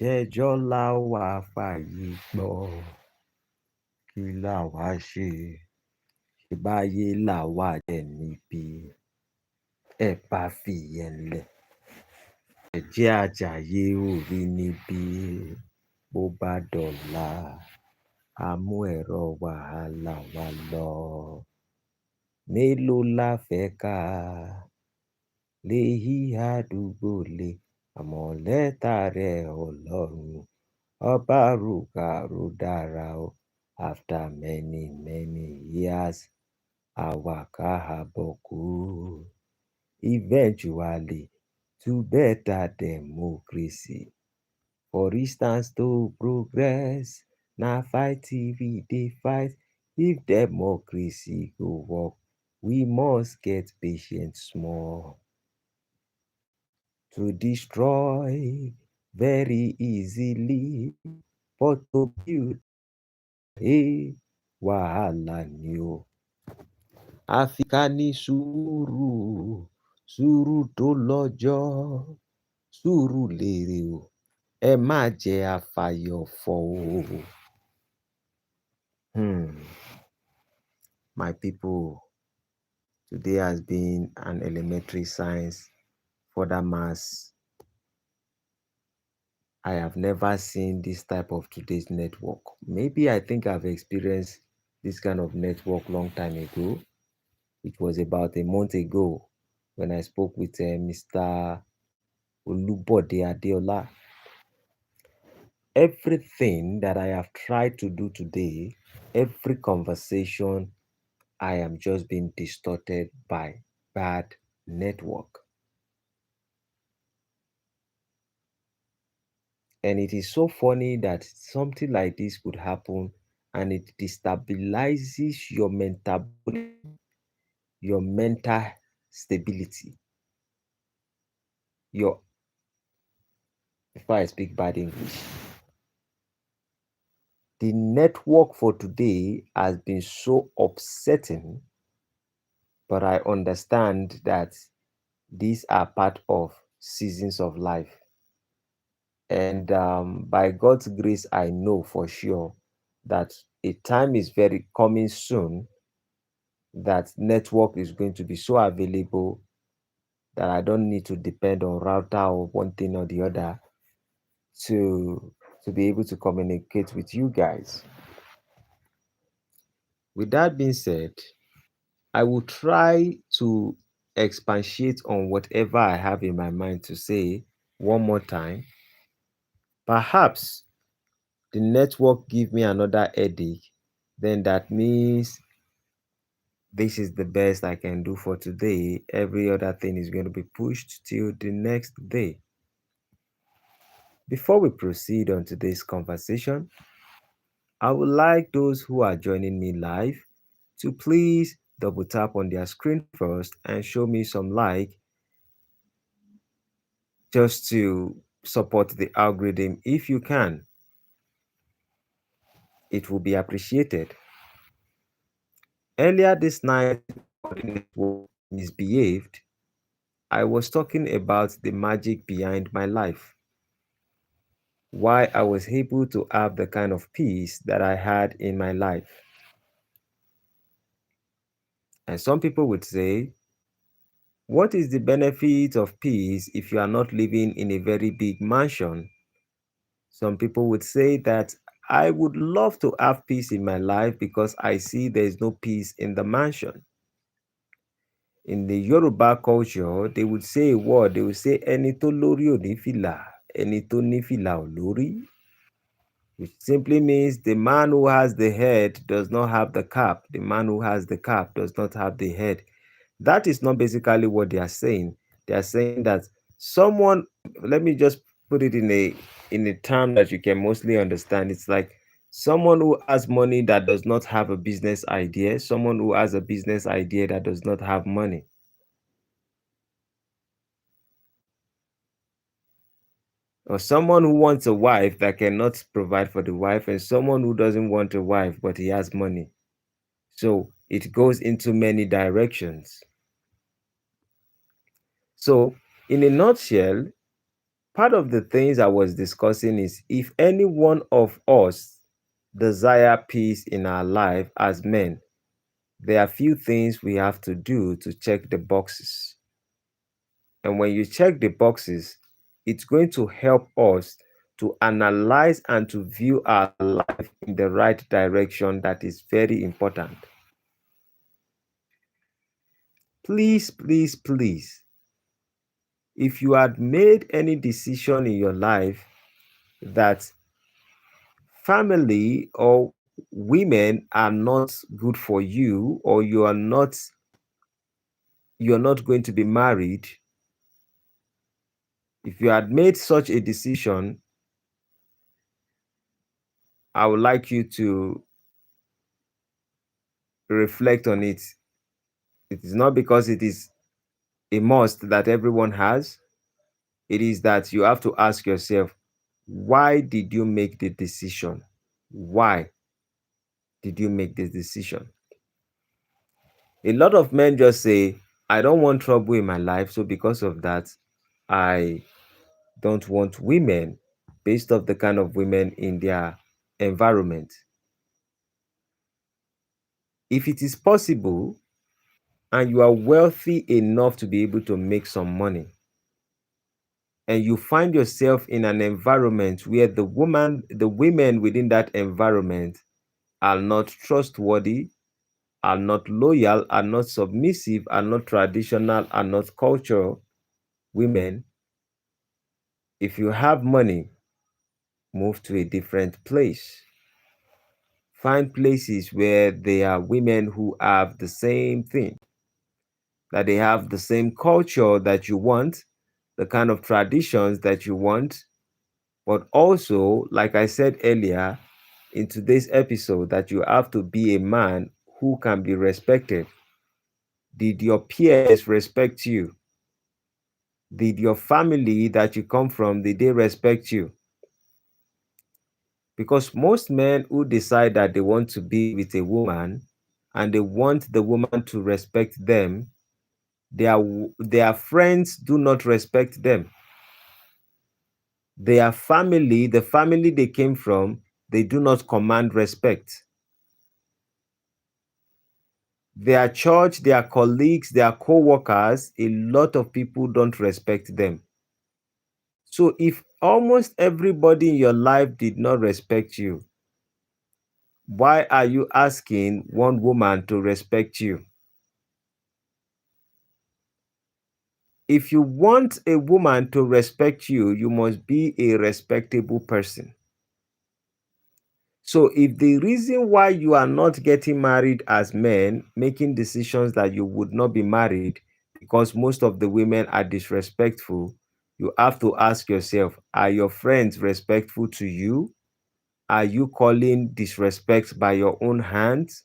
ṣẹjọ́ la wà fàyè gbọ́ kí làwa ṣe ṣèbáyé làwa jẹ́ níbi ẹ bá fìyẹn lẹ̀ ẹ jẹ́ àjàyè orí níbí bó bá dọ̀la a mú ẹ̀rọ wàhálà wa lọ mélòó la fẹ́ kà léyìí àdúgbò lé àmọ́ lẹ́tà rẹ̀ ọlọ́run ọba rúkàrú dára o after many years àwa káàbọ̀kú eventually to better democracy for instance to progress na fight we dey fight if democracy go work we must get patient small to destroy very easily but to build wàhálà ni o àfi ká ní sùúrù tó lọ́jọ́ sùúrù lèrè o ẹ má jẹ́ àfàyọ̀fọ̀ o. My people, today has been an elementary science further maths. I have never seen this type of today's network. Maybe I think I've experienced this kind of network long time ago. It was about a month ago when I spoke with Mr. Olubode Adeola. Everything that I have tried to do today, every conversation, I am just being distorted by bad network. And it is so funny that something like this could happen and it destabilizes your mental stability. Before I speak bad English, the network for today has been so upsetting, but I understand that these are part of seasons of life. And by God's grace, I know for sure that a time is very coming soon that network is going to be so available that I don't need to depend on router or one thing or the other to be able to communicate with you guys. With that being said, I will try to expatiate on whatever I have in my mind to say one more time. Perhaps the network give me another headache, then that means this is the best I can do for today. Every other thing is going to be pushed till the next day. Before we proceed on today's conversation, I would like those who are joining me live to please double tap on their screen first and show me some like just to support the algorithm if you can. It will be appreciated. Earlier this night, misbehaved. I was talking about the magic behind my life. Why I was able to have the kind of peace that I had in my life. And some people would say, what is the benefit of peace if you are not living in a very big mansion? Some people would say that I would love to have peace in my life because I see there is no peace in the mansion. In the Yoruba culture, they would say a word, they would say, Ẹni tó lórí ò ní fìlà, ẹni tó ní fìlà ò lórí. Which simply means the man who has the head does not have the cap. The man who has the cap does not have the head. That is not basically what they are saying. They are saying that someone, let me just put it in a term that you can mostly understand. It's like someone who has money that does not have a business idea, someone who has a business idea that does not have money. Or someone who wants a wife that cannot provide for the wife, and someone who doesn't want a wife but he has money. So it goes into many directions. So in a nutshell, part of the things I was discussing is if any one of us desire peace in our life as men, there are few things we have to do to check the boxes. And when you check the boxes, it's going to help us to analyze and to view our life in the right direction. That is very important. Please, please, please, if you had made any decision in your life that family or women are not good for you, or you're not going to be married, if you had made such a decision, I would like you to reflect on it. It is not because it is a must that everyone has. It is that you have to ask yourself, why did you make the decision? Why did you make this decision? A lot of men just say, I don't want trouble in my life, so because of that, I don't want women based off the kind of women in their environment. If it is possible and you are wealthy enough to be able to make some money, and you find yourself in an environment where the women within that environment are not trustworthy, are not loyal, are not submissive, are not traditional, are not cultural women, if you have money, move to a different place. Find places where there are women who have the same thing, that they have the same culture that you want, the kind of traditions that you want, but also, like I said earlier in today's episode, that you have to be a man who can be respected. Did your peers respect you? Did your family that you come from, did they respect you? Because most men who decide that they want to be with a woman and they want the woman to respect them, their friends do not respect them. Their family, the family they came from, they do not command respect. Their church, their colleagues, their co-workers, a lot of people don't respect them. So if almost everybody in your life did not respect you, why are you asking one woman to respect you? If you want a woman to respect you, you must be a respectable person. So if the reason why you are not getting married as men, making decisions that you would not be married because most of the women are disrespectful, you have to ask yourself, are your friends respectful to you? Are you calling disrespect by your own hands?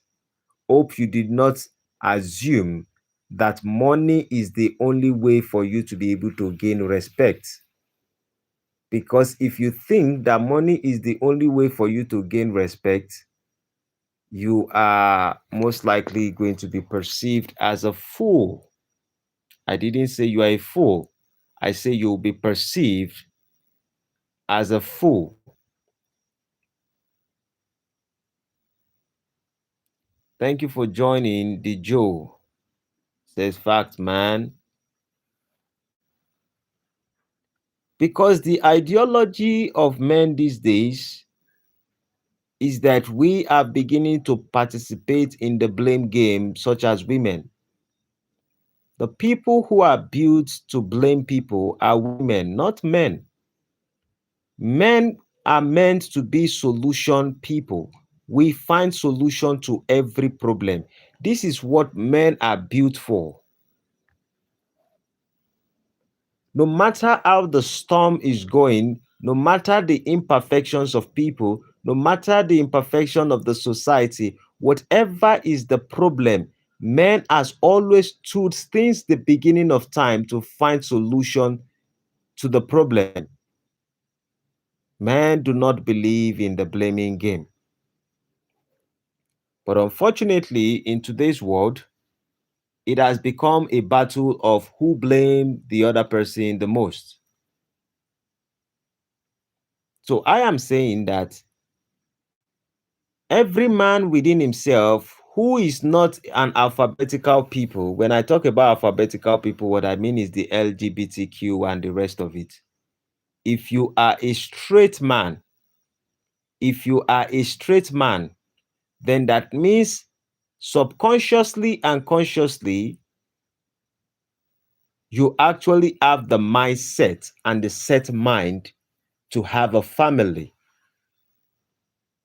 Hope you did not assume that money is the only way for you to be able to gain respect. Because if you think that money is the only way for you to gain respect, you are most likely going to be perceived as a fool. I didn't say you are a fool. I say you'll be perceived as a fool. Thank you for joining the Joe. Says fact, man. Because the ideology of men these days is that we are beginning to participate in the blame game, such as women. The people who are built to blame people are women, not men. Men are meant to be solution people. We find solution to every problem. This is what men are built for. No matter how the storm is going, no matter the imperfections of people, no matter the imperfection of the society, whatever is the problem, man has always stood since the beginning of time to find solution to the problem. Men do not believe in the blaming game. But unfortunately, in today's world, it has become a battle of who blame the other person the most. So I am saying that every man within himself who is not an alphabetical people, when I talk about alphabetical people, what I mean is the LGBTQ and the rest of it. If you are a straight man, then that means subconsciously and consciously, you actually have the mindset and the set mind to have a family.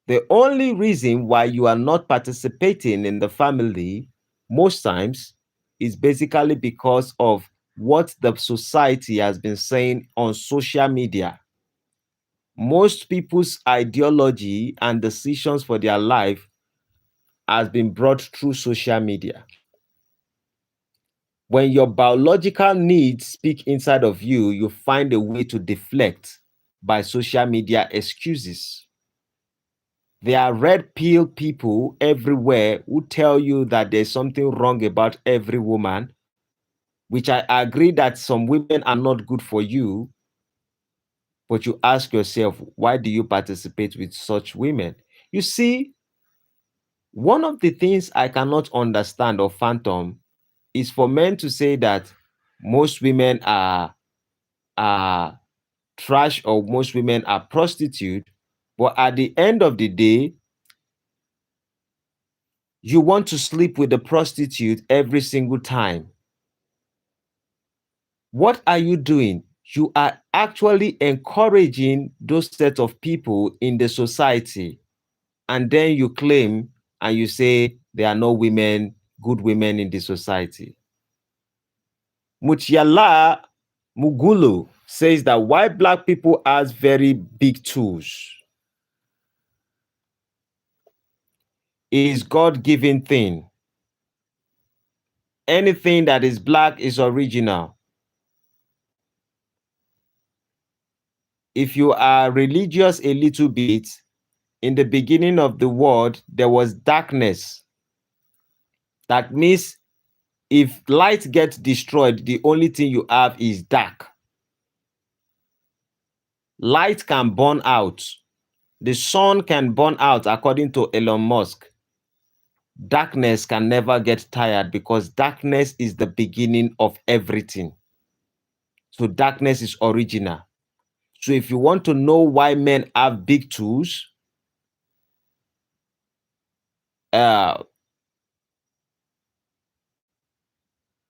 The only reason why you are not participating in the family most times is basically because of what the society has been saying on social media. Most people's ideology and decisions for their life has been brought through social media. When your biological needs speak inside of you, you find a way to deflect by social media excuses. There are red pill people everywhere who tell you that there's something wrong about every woman, which I agree that some women are not good for you, but you ask yourself, why do you participate with such women? You see, one of the things I cannot understand or fathom is for men to say that most women are trash or most women are prostitute, but at the end of the day, you want to sleep with the prostitute every single time. What are you doing? You are actually encouraging those set of people in the society, and then you claim and you say there are no women, good women in the society. Muchiala Mugulu says that why black people has very big tools is God-given thing. Anything that is black is original. If you are religious a little bit, in the beginning of the world, there was darkness. That means if light gets destroyed, the only thing you have is dark. Light can burn out. The sun can burn out, according to Elon Musk. Darkness can never get tired because darkness is the beginning of everything. So darkness is original. So if you want to know why men have big tools,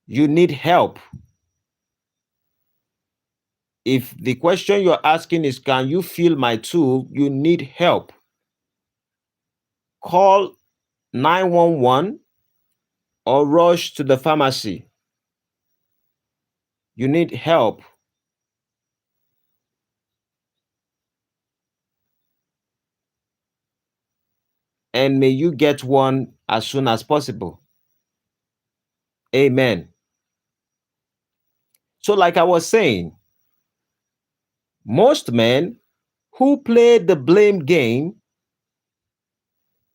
you need help. If the question you're asking is, can you feel my tool? You need help. Call 911 or rush to the pharmacy. You need help. And may you get one as soon as possible. Amen. So like I was saying, most men who play the blame game,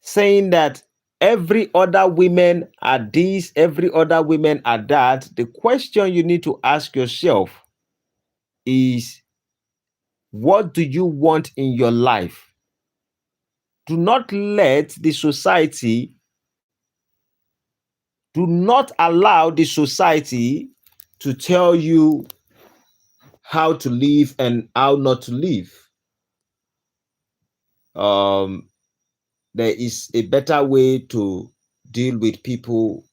saying that every other women are this, every other women are that, the question you need to ask yourself is, what do you want in your life? Do not let the society, do not allow the society to tell you how to live and how not to live. There is a better way to deal with people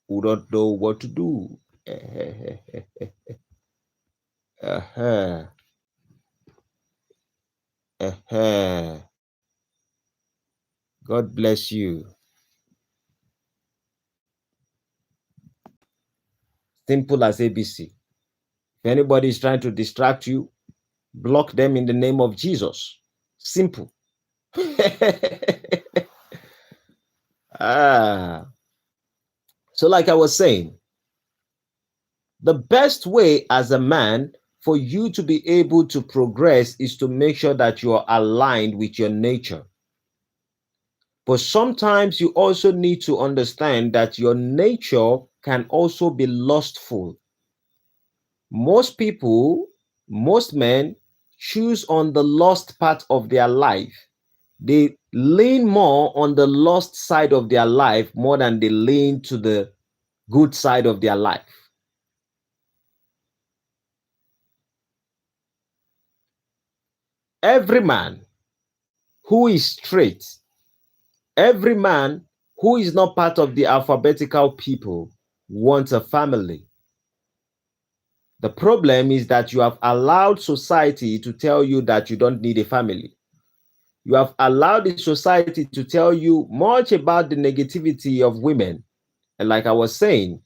who don't know what to do. God bless you. Simple as ABC. If anybody is trying to distract you, block them in the name of Jesus. Simple. So like I was saying, the best way as a man for you to be able to progress is to make sure that you are aligned with your nature. But sometimes you also need to understand that your nature can also be lustful. Most people, most men choose on the lost part of their life. They lean more on the lost side of their life more than they lean to the good side of their life. Every man who is straight, every man who is not part of the alphabetical people wants a family. The problem is that you have allowed society to tell you that you don't need a family. You have allowed the society to tell you much about the negativity of women. And like I was saying,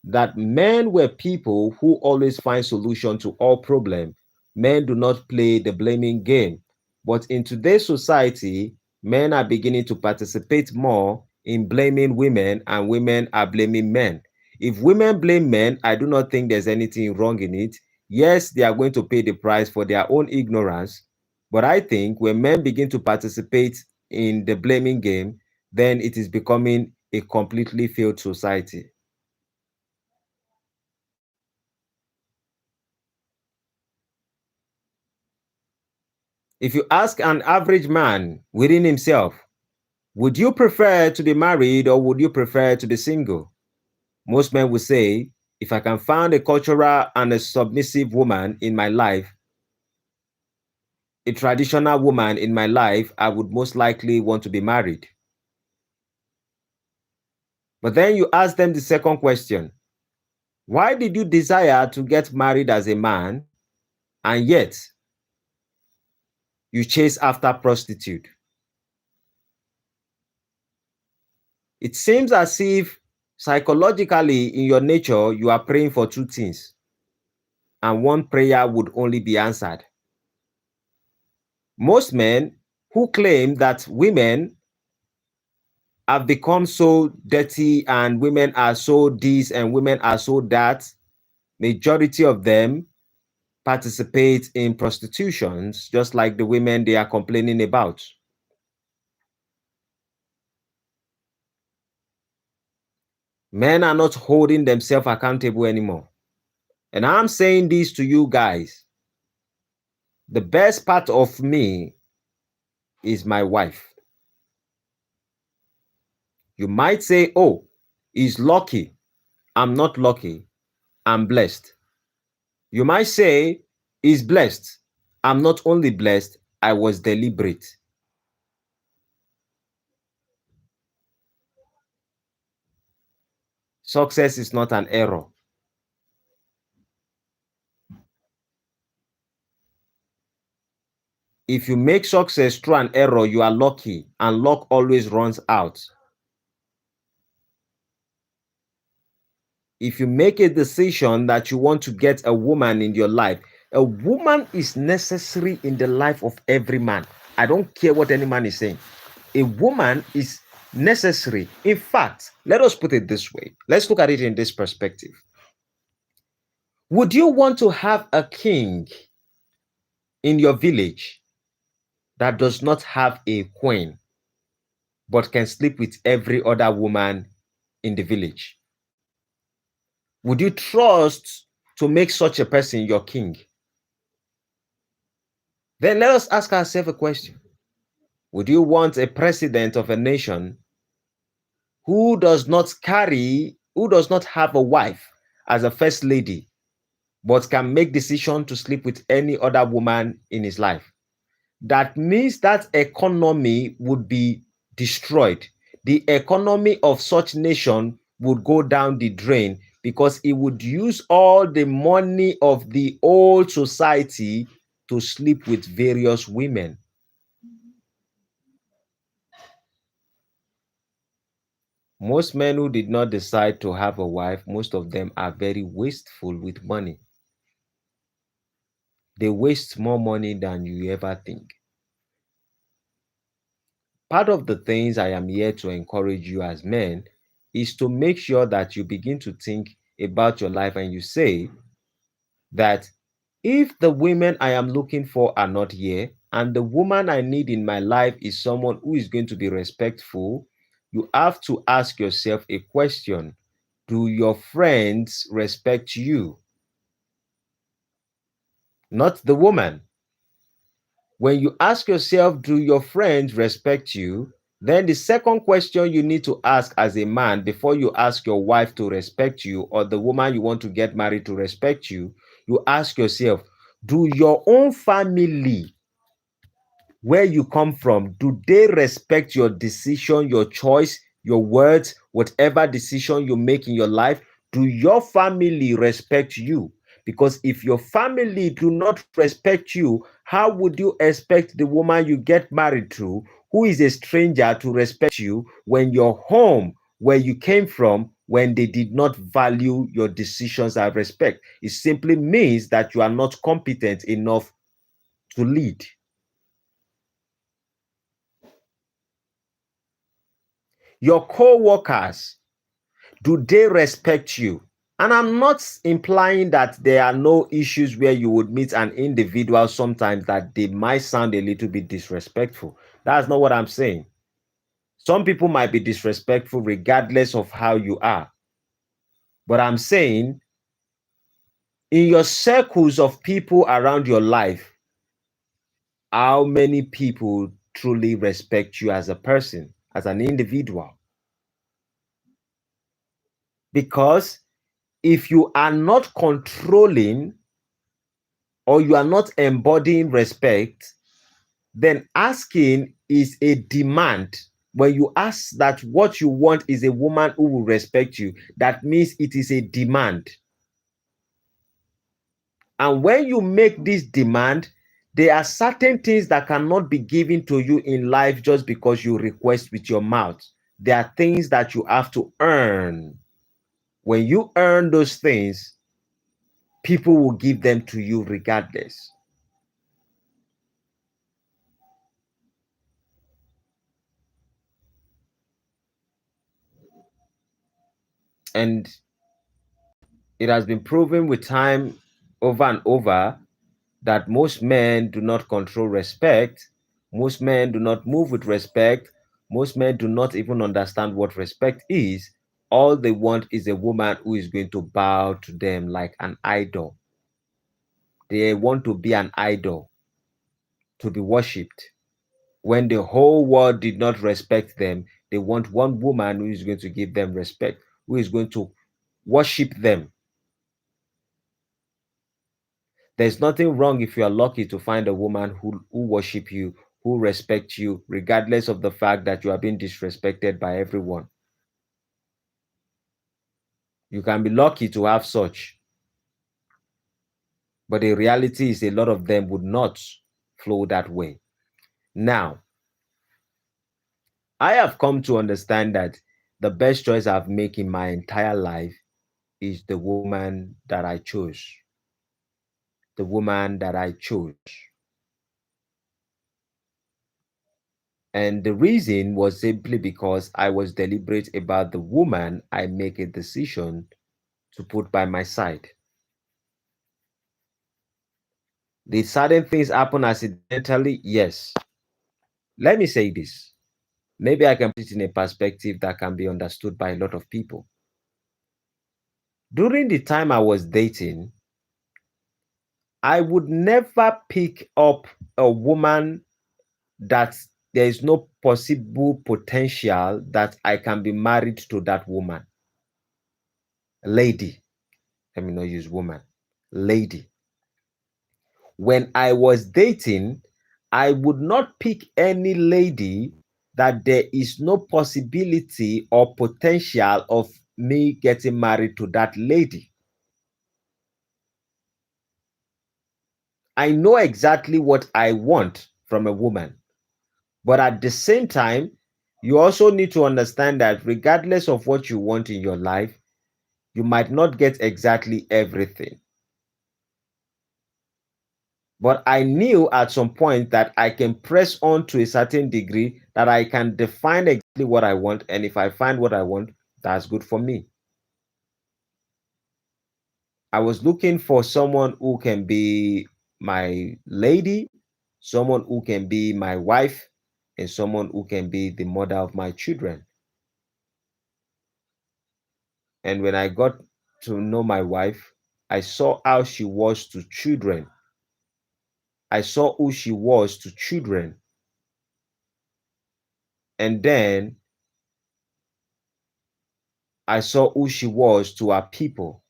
that men were people who always find solution to all problems. Men do not play the blaming game. But in today's society, men are beginning to participate more in blaming women, and women are blaming men. If women blame men, I do not think there's anything wrong in it. Yes, they are going to pay the price for their own ignorance. But I think when men begin to participate in the blaming game, then it is becoming a completely failed society. If you ask an average man within himself, would you prefer to be married or would you prefer to be single? Most men will say, if I can find a cultural and a submissive woman in my life, a traditional woman in my life, I would most likely want to be married. But then you ask them the second question: why did you desire to get married as a man and yet you chase after prostitute? It seems as if psychologically in your nature, you are praying for two things, and one prayer would only be answered. Most men who claim that women have become so dirty and women are so this and women are so that, majority of them participate in prostitutions, just like the women they are complaining about. Men are not holding themselves accountable anymore. And I'm saying this to you guys. The best part of me is my wife. You might say, oh, he's lucky. I'm not lucky. I'm blessed. You might say, he's blessed. I'm not only blessed, I was deliberate. Success is not an error. If you make success through an error, you are lucky, and luck always runs out. If you make a decision that you want to get a woman in your life, a woman is necessary in the life of every man. I don't care what any man is saying. A woman is necessary. In fact, let us put it this way. Let's look at it in this perspective. Would you want to have a king in your village that does not have a queen, but can sleep with every other woman in the village? Would you trust to make such a person your king? Then let us ask ourselves a question. Would you want a president of a nation who does not have a wife as a first lady, but can make decision to sleep with any other woman in his life? That means that economy would be destroyed. The economy of such nation would go down the drain because it would use all the money of the old society to sleep with various women. Most men who did not decide to have a wife, most of them are very wasteful with money. They waste more money than you ever think. Part of the things I am here to encourage you as men is to make sure that you begin to think about your life and you say that if the women I am looking for are not here and the woman I need in my life is someone who is going to be respectful, you have to ask yourself a question. Do your friends respect you? Not the woman. When you ask yourself, do your friends respect you? Then the second question you need to ask as a man before you ask your wife to respect you or the woman you want to get married to respect you, you ask yourself, do your own family where you come from, do they respect your decision, your choice, your words, whatever decision you make in your life? Do your family respect you? Because if your family do not respect you, how would you expect the woman you get married to, who is a stranger, to respect you when your home, where you came from, when they did not value your decisions and respect? It simply means that you are not competent enough to lead. Your co-workers, do they respect you? And I'm not implying that there are no issues where you would meet an individual sometimes that they might sound a little bit disrespectful. That's not what I'm saying. Some people might be disrespectful regardless of how you are. But I'm saying in your circles of people around your life, how many people truly respect you as a person, as an individual? Because if you are not controlling or you are not embodying respect, then asking is a demand. When you ask that what you want is a woman who will respect you, that means it is a demand. And when you make this demand, there are certain things that cannot be given to you in life just because you request with your mouth. There are things that you have to earn. When you earn those things, people will give them to you regardless. And it has been proven with time over and over that most men do not control respect. Most men do not move with respect. Most men do not even understand what respect is. All they want is a woman who is going to bow to them like an idol. They want to be an idol, to be worshipped. When the whole world did not respect them, they want one woman who is going to give them respect, who is going to worship them. There's nothing wrong if you are lucky to find a woman who worship you, who respect you, regardless of the fact that you are being disrespected by everyone. You can be lucky to have such. But the reality is a lot of them would not flow that way. Now, I have come to understand that the best choice I've made in my entire life is the woman that I chose. The woman that I chose. And the reason was simply because I was deliberate about the woman I make a decision to put by my side. Did certain things happen accidentally? Yes. Let me say this. Maybe I can put it in a perspective that can be understood by a lot of people. During the time I was dating, I would never pick up a woman that there is no possible potential that I can be married to that woman. Lady. Let me not use woman. Lady. When I was dating, I would not pick any lady that there is no possibility or potential of me getting married to that lady. I know exactly what I want from a woman. But at the same time, you also need to understand that regardless of what you want in your life, you might not get exactly everything. But I knew at some point that I can press on to a certain degree, that I can define exactly what I want. And if I find what I want, that's good for me. I was looking for someone who can be my lady, someone who can be my wife, and someone who can be the mother of my children. And when I got to know my wife, I saw how she was to children. I saw who she was to children. And then I saw who she was to our people.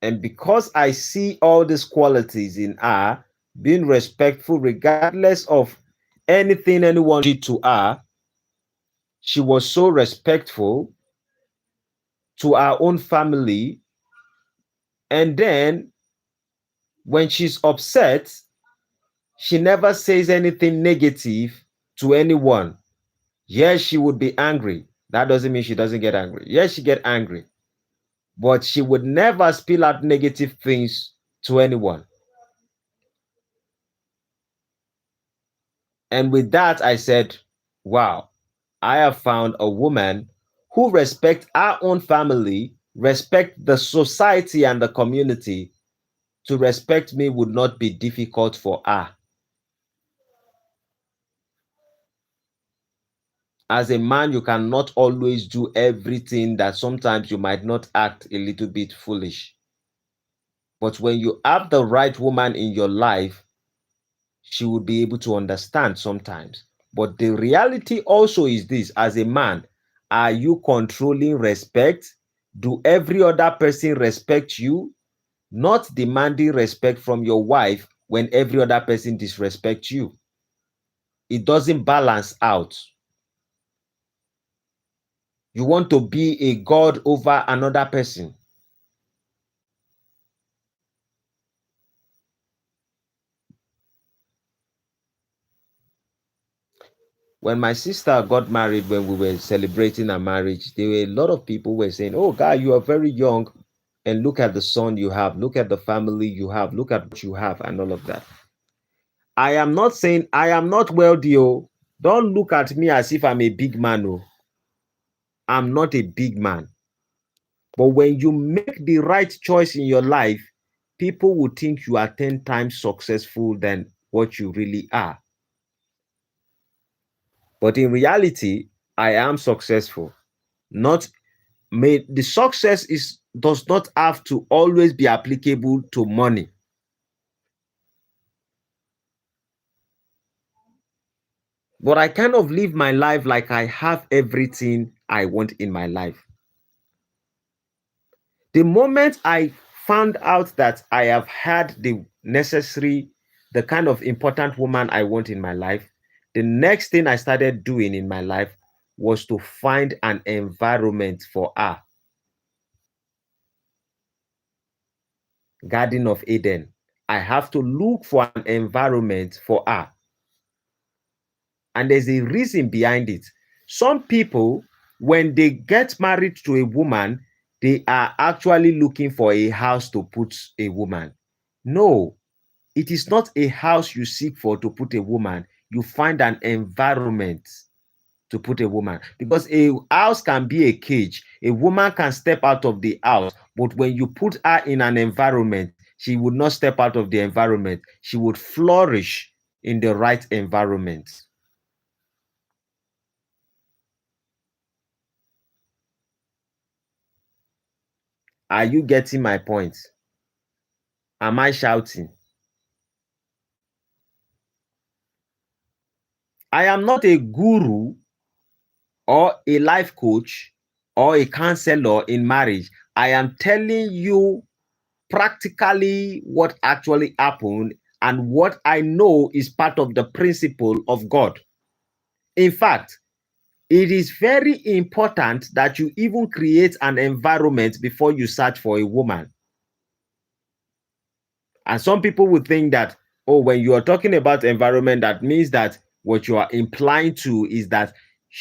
And because I see all these qualities in her, being respectful regardless of anything anyone did to her, she was so respectful to our own family. And then when she's upset, she never says anything negative to anyone. Yes, she would be angry. That doesn't mean she doesn't get angry. Yes, she get angry, but she would never spill out negative things to anyone. And with that, I said, wow, I have found a woman who respects our own family, respect the society and the community. To respect me would not be difficult for her. As a man, you cannot always do everything, that sometimes you might not act a little bit foolish. But when you have the right woman in your life, she would be able to understand sometimes. But the reality also is this: as a man, are you controlling respect? Do every other person respect you? Not demanding respect from your wife when every other person disrespects you. It doesn't balance out. You want to be a god over another person. When my sister got married, when we were celebrating our marriage, there were a lot of people were saying, "Oh, guy, you are very young, and look at the son you have, look at the family you have, look at what you have," and all of that. I am not saying I am not wealthy. Oh, don't look at me as if I'm a big man. Oh, I'm not a big man. But when you make the right choice in your life, people will think you are 10 times successful than what you really are. But in reality, I am successful. Not the success is does not have to always be applicable to money. But I kind of live my life like I have everything I want in my life. The moment I found out that I have had the kind of important woman I want in my life, the next thing I started doing in my life was to find an environment for her. Garden of Eden. I have to look for an environment for her. And there's a reason behind it. Some people, when they get married to a woman, they are actually looking for a house to put a woman. No, it is not a house you seek for to put a woman. You find an environment to put a woman, because a house can be a cage. A woman can step out of the house, but when you put her in an environment, she would not step out of the environment. She would flourish in the right environment. Are you getting my point? Am I shouting? I am not a guru or a life coach or a counselor in marriage. I am telling you practically what actually happened and what I know is part of the principle of God. In fact, it is very important that you even create an environment before you search for a woman. And some people would think that, oh, when you are talking about environment, that means that what you are implying to is that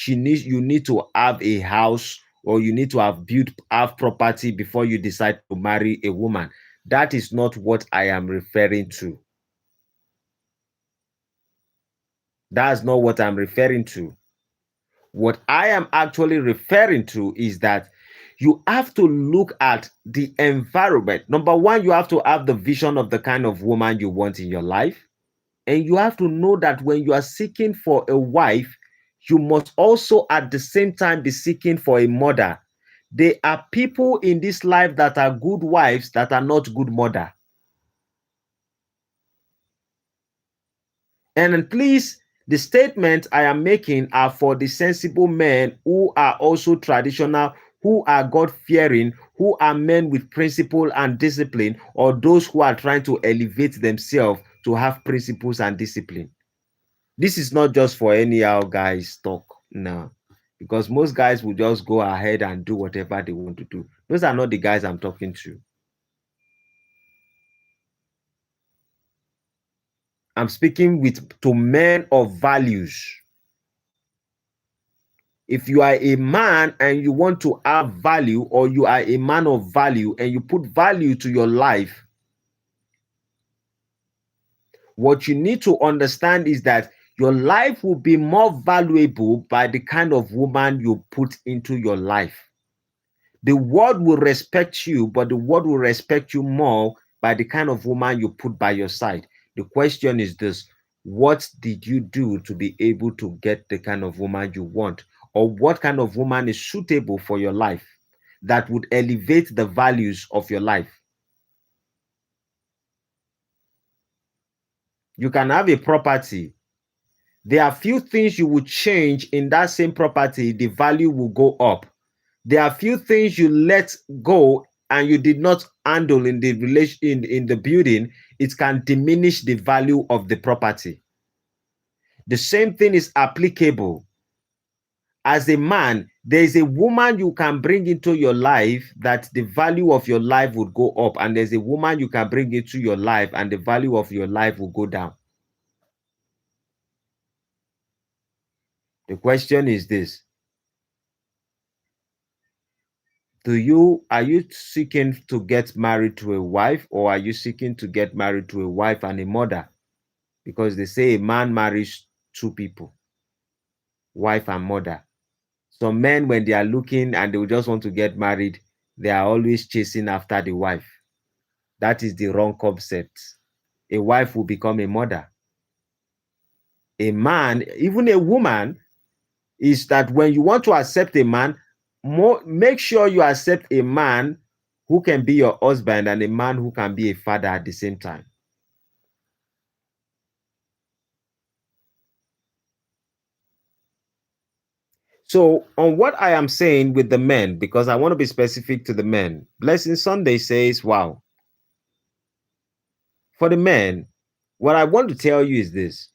you need to have a house, or you need to have property before you decide to marry a woman. That is not what I am referring to. That's not what I'm referring to. What I am actually referring to is that you have to look at the environment. Number one, you have to have the vision of the kind of woman you want in your life. And you have to know that when you are seeking for a wife, you must also at the same time be seeking for a mother. There are people in this life that are good wives that are not good mother. And please, the statements I am making are for the sensible men who are also traditional, who are God-fearing, who are men with principle and discipline, or those who are trying to elevate themselves to have principles and discipline. This is not just for anyhow guys talk. No. Because most guys will just go ahead and do whatever they want to do. Those are not the guys I'm talking to. I'm speaking to men of values. If you are a man and you want to have value, or you are a man of value and you put value to your life, what you need to understand is that your life will be more valuable by the kind of woman you put into your life. The world will respect you, but the world will respect you more by the kind of woman you put by your side. The question is this: what did you do to be able to get the kind of woman you want? Or what kind of woman is suitable for your life that would elevate the values of your life? You can have a property. There are few things you would change in that same property, the value will go up. There are few things you let go and you did not handle in the relation in the building, it can diminish the value of the property. The same thing is applicable. As a man, there is a woman you can bring into your life that the value of your life would go up, and there's a woman you can bring into your life and the value of your life will go down. The question is this: are you seeking to get married to a wife, or are you seeking to get married to a wife and a mother? Because they say a man marries two people, wife and mother. Some men, when they are looking and they just want to get married, they are always chasing after the wife. That is the wrong concept. A wife will become a mother. A man, even a woman, is that when you want to accept a man, make sure you accept a man who can be your husband and a man who can be a father at the same time. So on what I am saying with the men, because I want to be specific to the men, Blessing Sunday says, wow. For the men, what I want to tell you is this: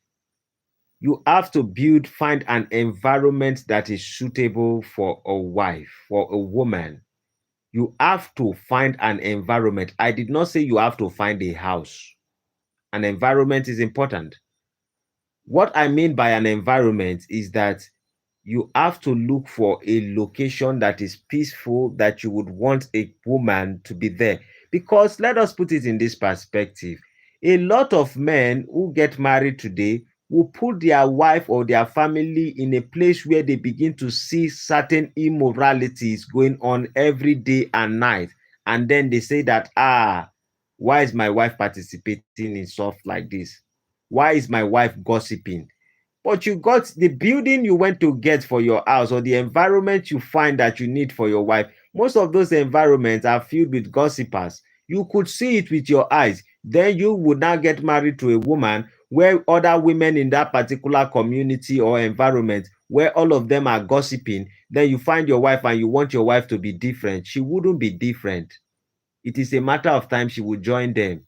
you have to find an environment that is suitable for a wife, for a woman. You have to find an environment. I did not say you have to find a house. An environment is important. What I mean by an environment is that you have to look for a location that is peaceful, that you would want a woman to be there. Because let us put it in this perspective: a lot of men who get married today will put their wife or their family in a place where they begin to see certain immoralities going on every day and night. And then they say that, why is my wife participating in stuff like this? Why is my wife gossiping? But you got the building you went to get for your house, or the environment you find that you need for your wife. Most of those environments are filled with gossipers. You could see it with your eyes. Then you would now get married to a woman where other women in that particular community or environment, where all of them are gossiping. Then you find your wife and you want your wife to be different. She wouldn't be different. It is a matter of time she will join them.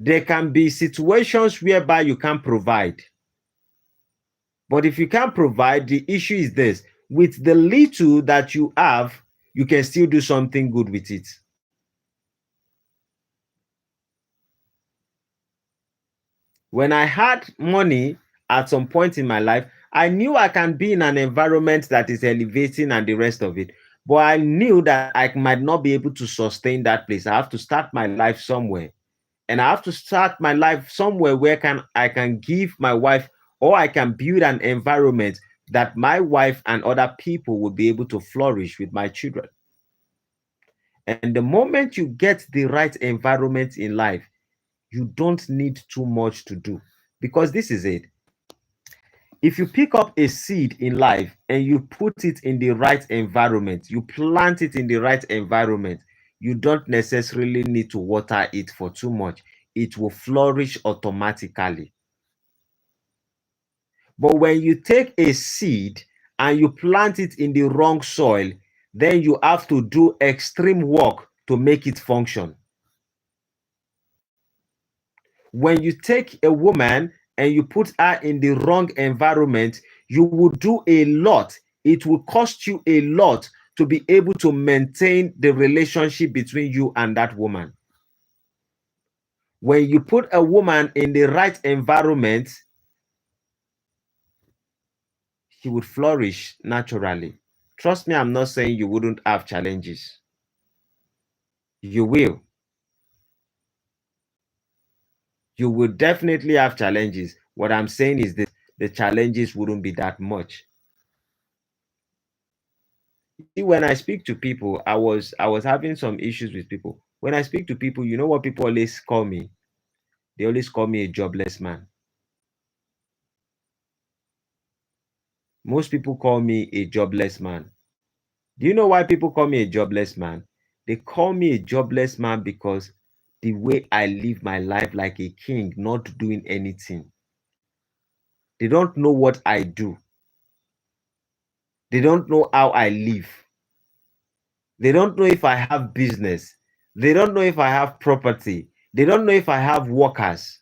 There can be situations whereby you can't provide. But if you can't provide, the issue is this: with the little that you have, you can still do something good with it. When I had money at some point in my life, I knew I can be in an environment that is elevating and the rest of it. But I knew that I might not be able to sustain that place. I have to start my life somewhere. And I have to start my life somewhere where I can give my wife, or I can build an environment that my wife and other people will be able to flourish with my children. And the moment you get the right environment in life, you don't need too much to do. Because this is it: If you pick up a seed in life and you put it in the right environment, you plant it in the right environment, you don't necessarily need to water it for too much. It will flourish automatically. But when you take a seed and you plant it in the wrong soil, then you have to do extreme work to make it function. When you take a woman and you put her in the wrong environment, you will do a lot. It will cost you a lot to be able to maintain the relationship between you and that woman. When you put a woman in the right environment, she would flourish naturally. Trust me, I'm not saying you wouldn't have challenges. You will. You will definitely have challenges. What I'm saying is that the challenges wouldn't be that much. See, when I speak to people, I was having some issues with people. When I speak to people, you know what people always call me? They always call me a jobless man. Most people call me a jobless man. Do you know why people call me a jobless man? They call me a jobless man because the way I live my life like a king, not doing anything. They don't know what I do. They don't know how I live. They don't know if I have business. They don't know if I have property. They don't know if I have workers.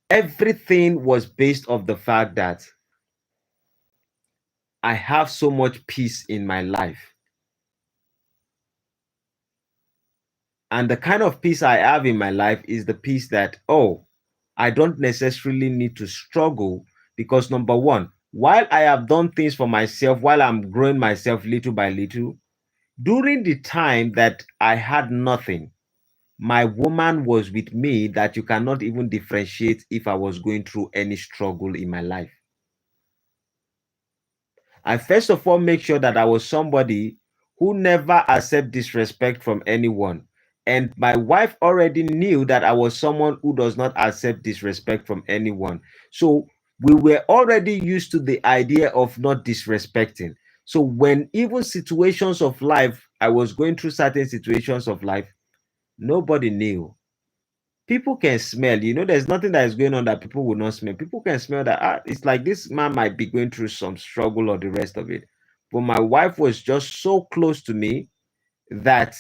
Everything was based off the fact that I have so much peace in my life. And the kind of peace I have in my life is the peace that, oh, I don't necessarily need to struggle because number one, while I have done things for myself, while I'm growing myself little by little, during the time that I had nothing, my woman was with me that you cannot even differentiate if I was going through any struggle in my life. I first of all make sure that I was somebody who never accept disrespect from anyone. And my wife already knew that I was someone who does not accept disrespect from anyone. So we were already used to the idea of not disrespecting. So when even situations of life, I was going through certain situations of life, nobody knew. People can smell, there's nothing that is going on that people will not smell. People can smell that it's like this man might be going through some struggle or the rest of it. But my wife was just so close to me that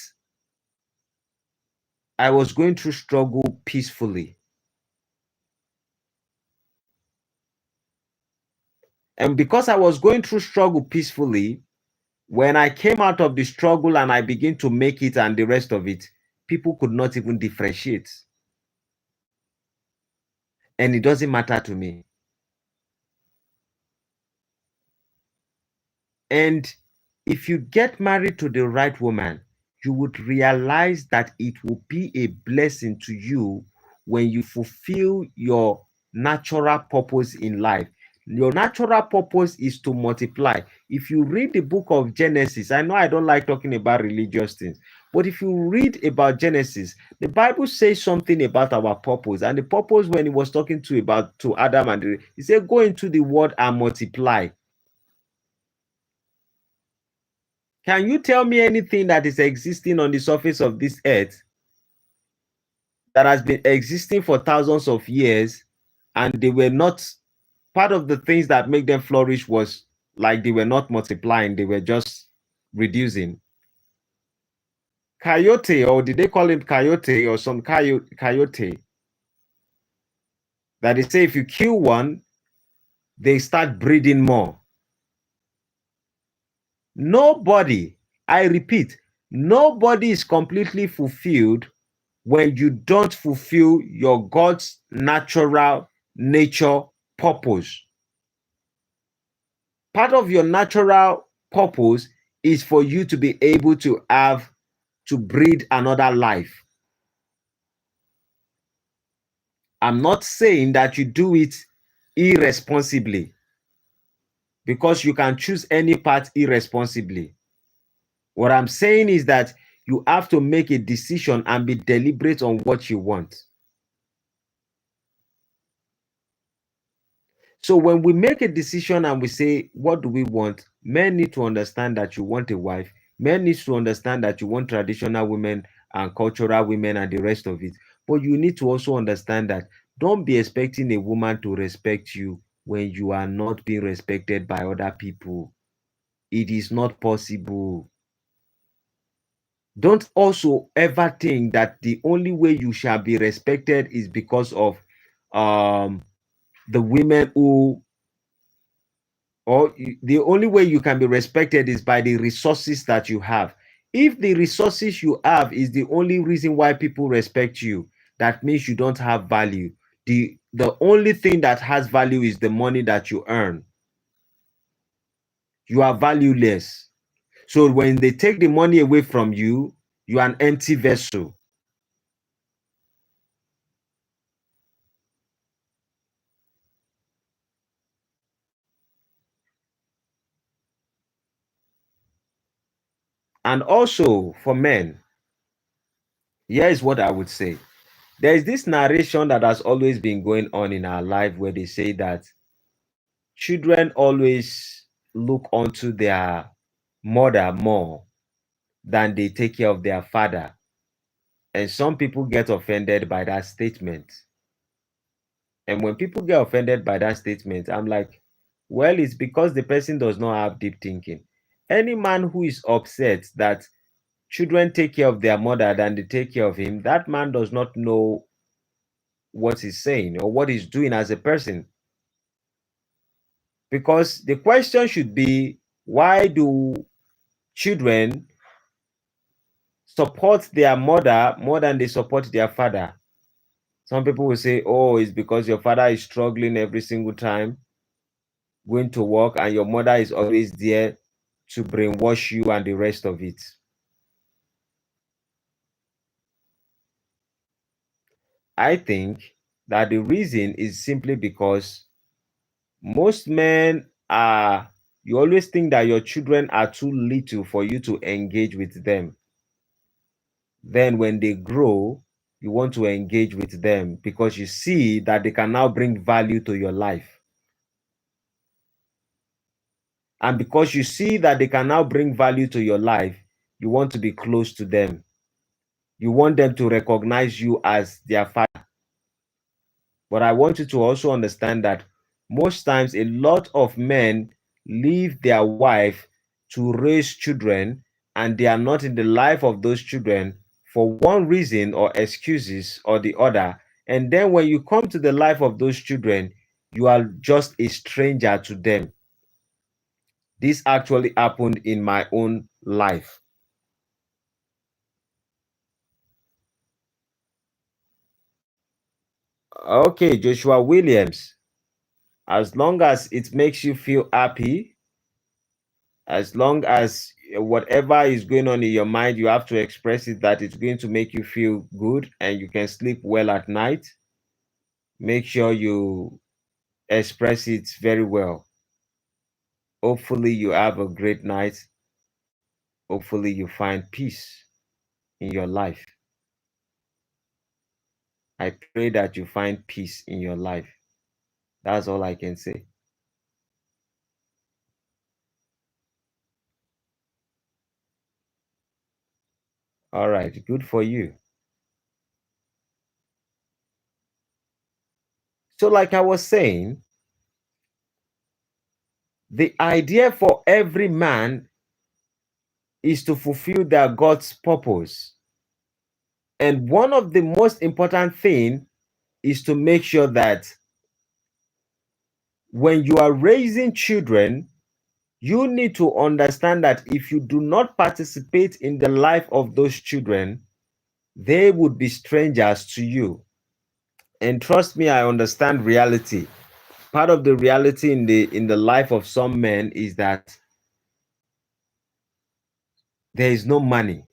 I was going through struggle peacefully. And because I was going through struggle peacefully, when I came out of the struggle and I began to make it and the rest of it, people could not even differentiate. And it doesn't matter to me. And if you get married to the right woman, you would realize that it will be a blessing to you when you fulfill your natural purpose in life. Your natural purpose is to multiply. If you read the book of Genesis, I know I don't like talking about religious things, but if you read about Genesis, the Bible says something about our purpose. And the purpose, when he was talking to Adam and he said, go into the world and multiply. Can you tell me anything that is existing on the surface of this earth that has been existing for thousands of years and they were not part of the things that make them flourish was like they were not multiplying, they were just reducing? Coyote, or did they call it coyote or some coyote? That they say if you kill one, they start breeding more. Nobody, I repeat, nobody is completely fulfilled when you don't fulfill your God's natural nature purpose. Part of your natural purpose is for you to be able to breed another life. I'm not saying that you do it irresponsibly, because you can choose any path irresponsibly. What I'm saying is that you have to make a decision and be deliberate on what you want. So when we make a decision and we say, what do we want? Men need to understand that you want a wife. Men need to understand that you want traditional women and cultural women and the rest of it. But you need to also understand that don't be expecting a woman to respect you when you are not being respected by other people. It is not possible. Don't also ever think that the only way you shall be respected is because of the women who, or the only way you can be respected is by the resources that you have. If the resources you have is the only reason why people respect you, that means you don't have value. The only thing that has value is the money that you earn. You are valueless. So when they take the money away from you, you are an empty vessel. And also for men, here is what I would say. There is this narration that has always been going on in our life where they say that children always look onto their mother more than they take care of their father. And some people get offended by that statement. And when people get offended by that statement, I'm like, well, it's because the person does not have deep thinking. Any man who is upset that children take care of their mother than they take care of him, that man does not know what he's saying or what he's doing as a person. Because the question should be, why do children support their mother more than they support their father? Some people will say, oh, it's because your father is struggling every single time going to work and your mother is always there to brainwash you and the rest of it. I think that the reason is simply because most men are, you always think that your children are too little for you to engage with them. Then when they grow, you want to engage with them because you see that they can now bring value to your life. And because you see that they can now bring value to your life, you want to be close to them. You want them to recognize you as their father. But I want you to also understand that most times a lot of men leave their wife to raise children and they are not in the life of those children for one reason or excuses or the other. And then when you come to the life of those children, you are just a stranger to them. This actually happened in my own life. Okay, Joshua Williams, as long as it makes you feel happy, as long as whatever is going on in your mind, you have to express it that it's going to make you feel good and you can sleep well at night. Make sure you express it very well. Hopefully, you have a great night. Hopefully, you find peace in your life. I pray that you find peace in your life. That's all I can say. All right, good for you. So, like I was saying, the idea for every man is to fulfill their God's purpose. And one of the most important thing is to make sure that when you are raising children, you need to understand that if you do not participate in the life of those children, they would be strangers to you. And trust me, I understand reality. Part of the reality in the life of some men is that there is no money.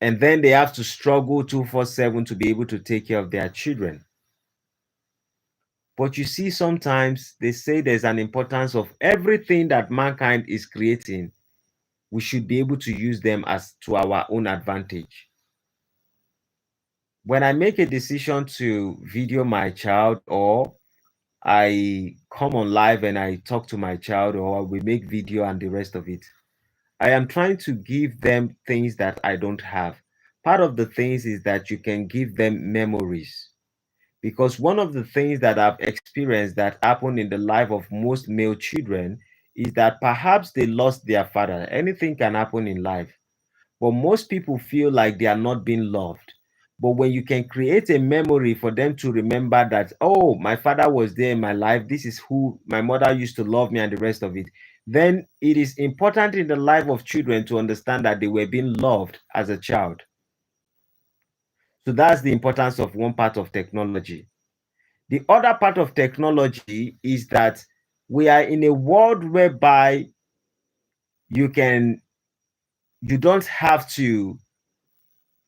And then they have to struggle 24/7 to be able to take care of their children. But you see, sometimes they say there's an importance of everything that mankind is creating. We should be able to use them as to our own advantage. When I make a decision to video my child or I come on live and I talk to my child, or we make video and the rest of it, I am trying to give them things that I don't have. Part of the things is that you can give them memories. Because one of the things that I've experienced that happened in the life of most male children is that perhaps they lost their father. Anything can happen in life. But most people feel like they are not being loved. But when you can create a memory for them to remember that, oh, my father was there in my life, this is who my mother used to love me, and the rest of it, then it is important in the life of children to understand that they were being loved as a child. So that's the importance of one part of technology. The other part of technology is that we are in a world whereby you don't have to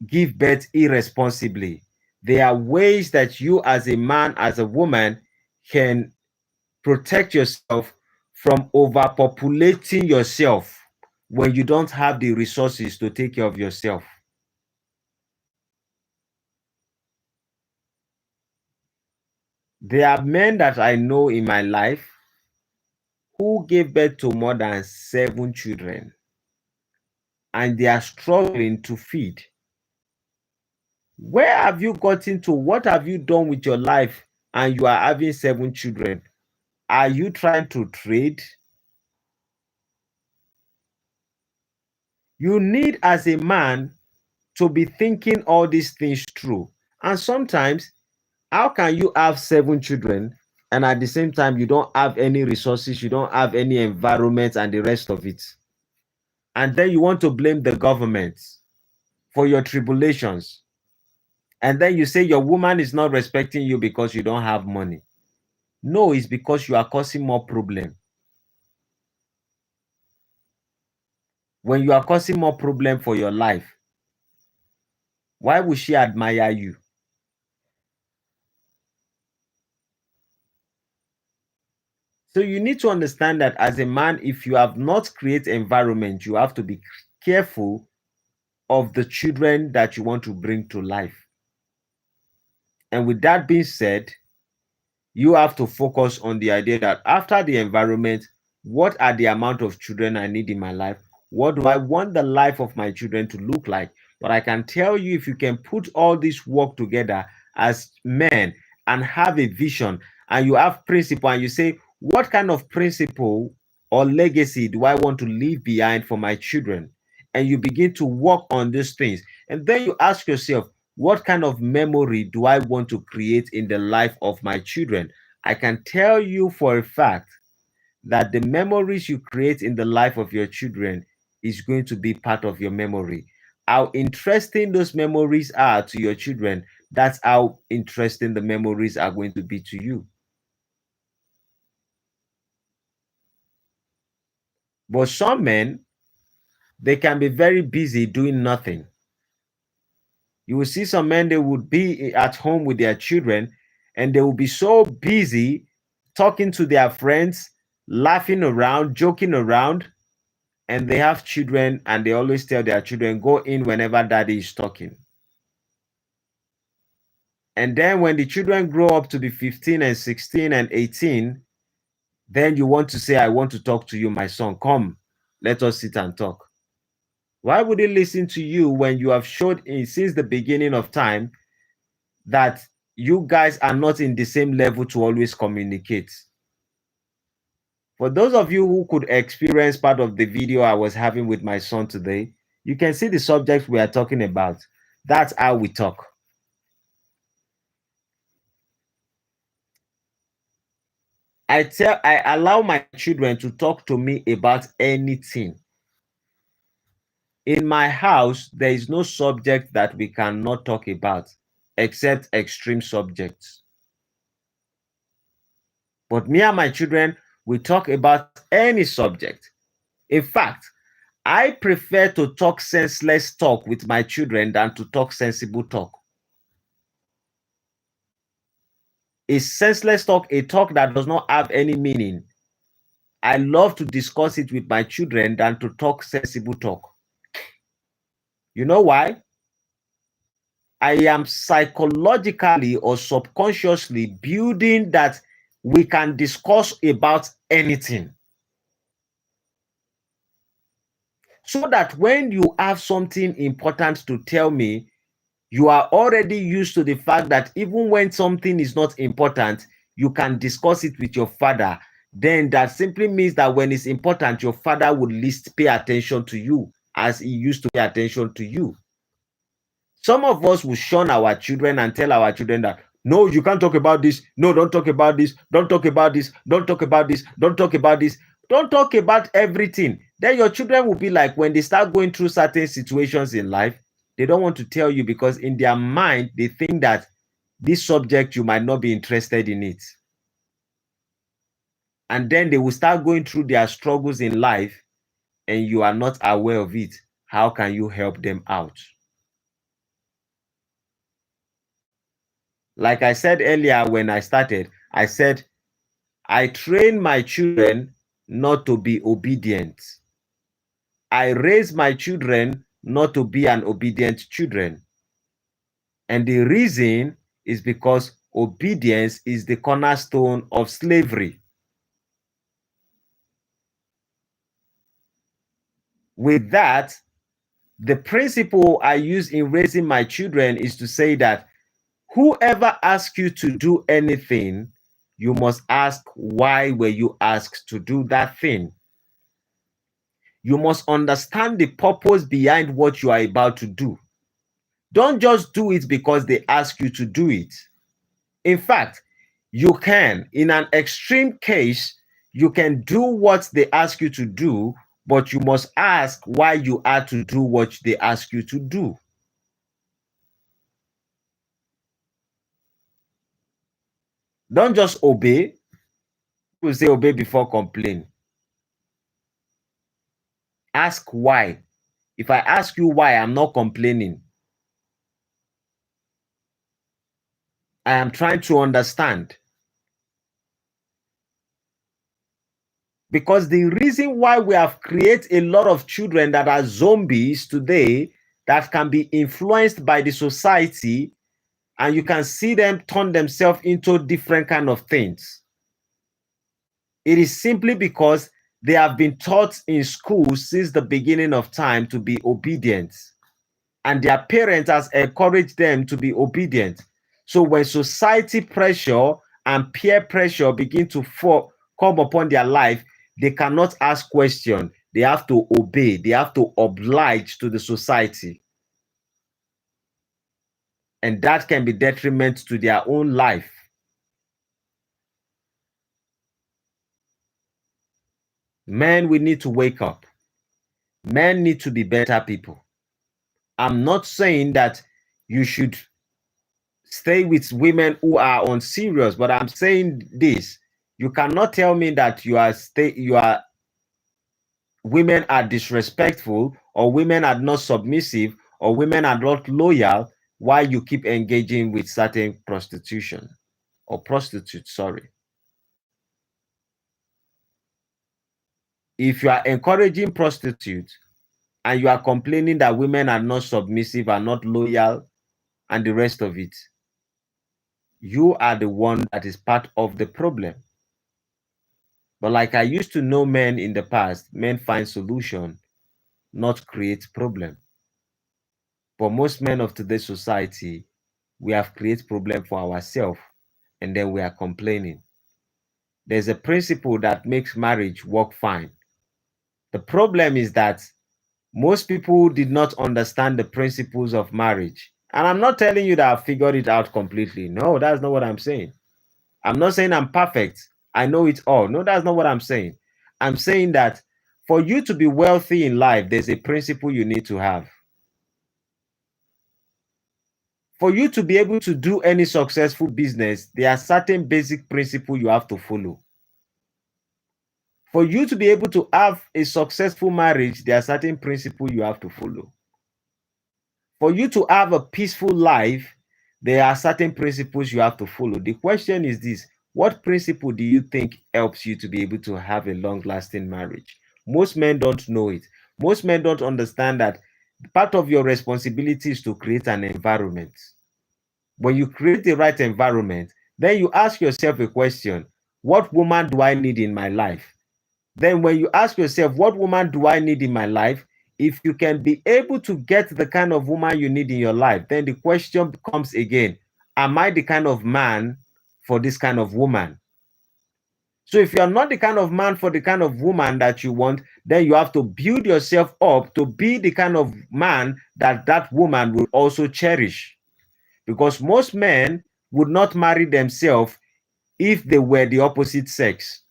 give birth irresponsibly. There are ways that you as a man, as a woman, can protect yourself from overpopulating yourself when you don't have the resources to take care of yourself. There are men that I know in my life who gave birth to more than 7 children, and they are struggling to feed. Where have you gotten to? What have you done with your life and you are having 7 children? Are you trying to trade? You need, as a man, to be thinking all these things through. And sometimes, how can you have 7 children and at the same time you don't have any resources, you don't have any environment and the rest of it? And then you want to blame the government for your tribulations. And then you say your woman is not respecting you because you don't have money. No, it's because you are causing more problem. When you are causing more problem for your life, why would she admire you? So you need to understand that as a man, if you have not created environment, you have to be careful of the children that you want to bring to life. And with that being said, you have to focus on the idea that after the environment, what are the amount of children I need in my life? What do I want the life of my children to look like? But I can tell you, if you can put all this work together as men and have a vision, and you have principle, and you say, what kind of principle or legacy do I want to leave behind for my children? And you begin to work on these things. And then you ask yourself, what kind of memory do I want to create in the life of my children? I can tell you for a fact that the memories you create in the life of your children is going to be part of your memory. How interesting those memories are to your children, that's how interesting the memories are going to be to you. But some men, they can be very busy doing nothing. You will see some men, they would be at home with their children and they will be so busy talking to their friends, laughing around, joking around, and they have children and they always tell their children, go in whenever daddy is talking. And then when the children grow up to be 15 and 16 and 18, then you want to say, I want to talk to you, my son. Come, let us sit and talk. Why would he listen to you when you have showed since the beginning of time that you guys are not in the same level to always communicate? For those of you who could experience part of the video I was having with my son today, you can see the subject we are talking about. That's how we talk. I allow my children to talk to me about anything. In my house, there is no subject that we cannot talk about except extreme subjects. But me and my children, we talk about any subject. In fact, I prefer to talk senseless talk with my children than to talk sensible talk. A senseless talk, a talk that does not have any meaning, I love to discuss it with my children than to talk sensible talk. You know why? I am psychologically or subconsciously building that we can discuss about anything. So that when you have something important to tell me, you are already used to the fact that even when something is not important, you can discuss it with your father. Then that simply means that when it's important, your father would least pay attention to you as he used to pay attention to you. Some of us will shun our children and tell our children that, no, you can't talk about this. No, don't talk about this. Don't talk about this. Don't talk about this. Don't talk about this. Don't talk about everything. Then your children will be like, when they start going through certain situations in life, they don't want to tell you because in their mind, they think that this subject, you might not be interested in it. And then they will start going through their struggles in life and you are not aware of it. How can you help them out? Like I said earlier when I started, I said, I train my children not to be obedient. I raise my children not to be an obedient children. And the reason is because obedience is the cornerstone of slavery. With that, the principle I use in raising my children is to say that whoever asks you to do anything, you must ask, why were you asked to do that thing? You must understand the purpose behind what you are about to do. Don't just do it because they ask you to do it. In fact, you can, in an extreme case, you can do what they ask you to do, but you must ask why you are to do what they ask you to do. Don't just obey. People say obey before complain. Ask why. If I ask you why, I'm not complaining. I am trying to understand. Because the reason why we have created a lot of children that are zombies today that can be influenced by the society, and you can see them turn themselves into different kind of things. It is simply because they have been taught in school since the beginning of time to be obedient. And their parents has encouraged them to be obedient. So when society pressure and peer pressure begin to come upon their life, they cannot ask questions. They have to obey. They have to oblige to the society. And that can be detriment to their own life. Men, we need to wake up. Men need to be better people. I'm not saying that you should stay with women who are unserious, but I'm saying this. You cannot tell me that women are disrespectful, or women are not submissive, or women are not loyal while you keep engaging with certain prostitution or prostitutes, sorry. If you are encouraging prostitutes and you are complaining that women are not submissive, are not loyal, and the rest of it, you are the one that is part of the problem. But like I used to know men in the past, men find solution, not create problem. But most men of today's society, we have created problem for ourselves, and then we are complaining. There's a principle that makes marriage work fine. The problem is that most people did not understand the principles of marriage. And I'm not telling you that I've figured it out completely. No, that's not what I'm saying. I'm not saying I'm perfect. I know it all. No, that's not what I'm saying. I'm saying that for you to be wealthy in life, there's a principle you need to have. For you to be able to do any successful business, there are certain basic principles you have to follow. For you to be able to have a successful marriage, there are certain principles you have to follow. For you to have a peaceful life, there are certain principles you have to follow. The question is this: what principle do you think helps you to be able to have a long-lasting marriage? Most men don't know it. Most men don't understand that part of your responsibility is to create an environment. When you create the right environment, then you ask yourself a question: what woman do I need in my life? Then when you ask yourself, what woman do I need in my life? If you can be able to get the kind of woman you need in your life, then the question becomes again, am I the kind of man for this kind of woman? So if you're not the kind of man for the kind of woman that you want, then you have to build yourself up to be the kind of man that that woman will also cherish. Because most men would not marry themselves if they were the opposite sex.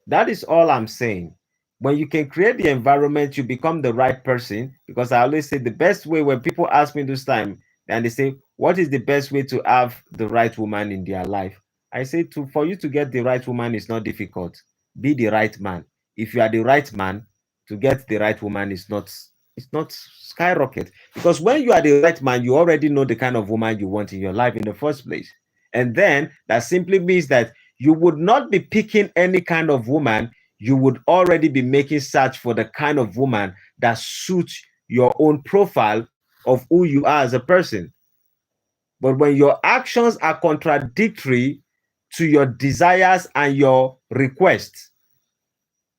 That is all I'm saying. When you can create the environment, you become the right person. Because I always say the best way, when people ask me this time and they say, what is the best way to have the right woman in their life? I say for you to get the right woman is not difficult. Be the right man. If you are the right man, to get the right woman is not, it's not skyrocket. Because when you are the right man, you already know the kind of woman you want in your life in the first place. And then that simply means that you would not be picking any kind of woman. You would already be making search for the kind of woman that suits your own profile of who you are as a person. But when your actions are contradictory to your desires and your requests,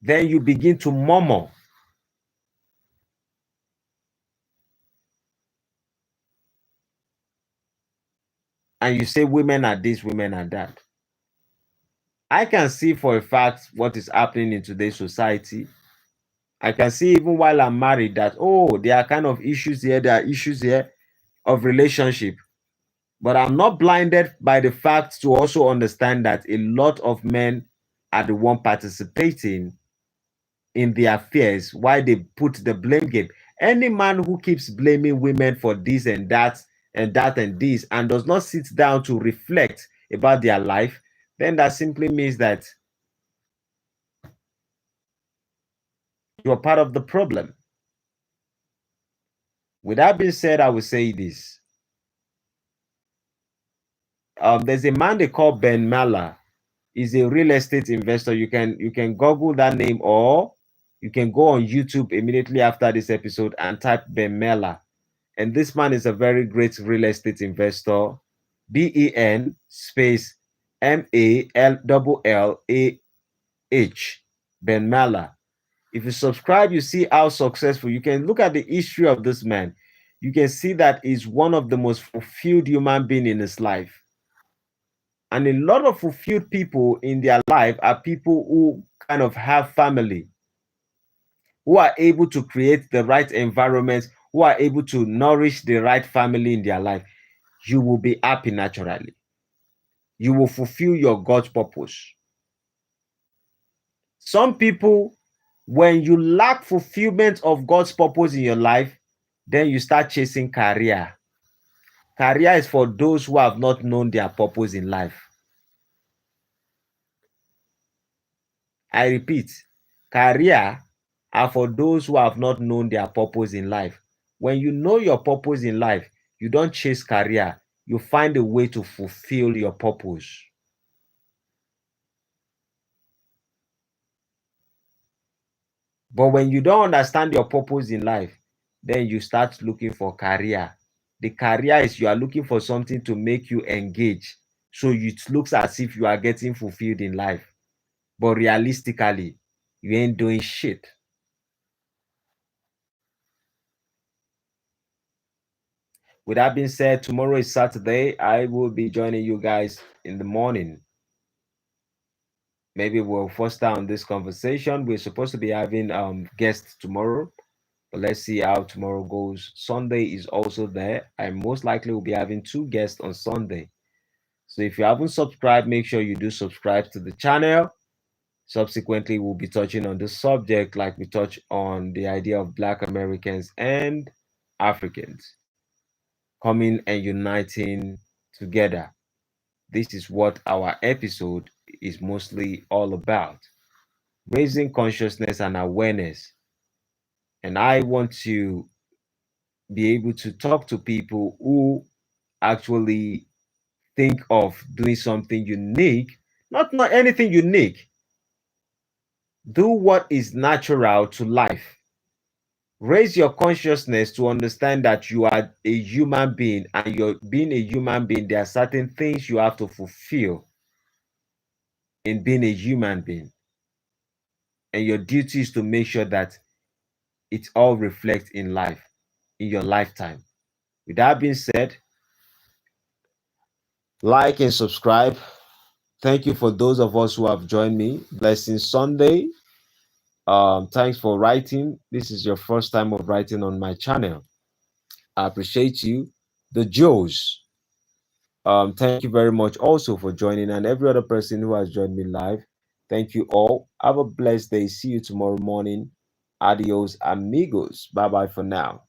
then you begin to murmur. And you say women are this, women are that. I can see for a fact what is happening in today's society. I can see even while I'm married that, oh, there are kind of issues here, there are issues here of relationship. But I'm not blinded by the fact to also understand that a lot of men are the one participating in the affairs, why they put the blame game. Any man who keeps blaming women for this and that and that and this and does not sit down to reflect about their life, then that simply means that you're part of the problem. With that being said, I will say this. There's a man they call Ben Mala. He's a real estate investor. You can Google that name, or you can go on YouTube immediately after this episode and type Ben Mala. And this man is a very great real estate investor. Ben space Malllah. Ben Mala. If you subscribe, you see how successful. You can look at the history of this man. You can see that he's one of the most fulfilled human being in his life. And a lot of fulfilled people in their life are people who kind of have family, who are able to create the right environment, who are able to nourish the right family in their life. You will be happy naturally. You will fulfill your God's purpose. Some people, when you lack fulfillment of God's purpose in your life, then you start chasing career. Career is for those who have not known their purpose in life. I repeat, career are for those who have not known their purpose in life. When you know your purpose in life, you don't chase career. You find a way to fulfill your purpose. But when you don't understand your purpose in life, then you start looking for career. The career is you are looking for something to make you engage. So it looks as if you are getting fulfilled in life. But realistically, you ain't doing shit. With that being said, tomorrow is Saturday. I will be joining you guys in the morning. Maybe we'll first on this conversation. We're supposed to be having guests tomorrow, but let's see how tomorrow goes. Sunday is also there. I most likely will be having 2 guests on Sunday. So if you haven't subscribed, make sure you do subscribe to the channel. Subsequently, we'll be touching on the subject like we touched on the idea of Black Americans and Africans coming and uniting together. This is what our episode is mostly all about, raising consciousness and awareness. And I want to be able to talk to people who actually think of doing something unique, not anything unique. Do what is natural to life. Raise your consciousness to understand that you are a human being, and you're being a human being. There are certain things you have to fulfill in being a human being. And your duty is to make sure that it all reflects in life, in your lifetime. With that being said, like and subscribe. Thank you for those of us who have joined me. Blessing Sunday. Thanks for writing. This is your first time of writing on my channel. I appreciate you. The Joes. Thank you very much also for joining, and every other person who has joined me live. Thank you all. Have a blessed day. See you tomorrow morning. Adios, amigos. Bye bye for now.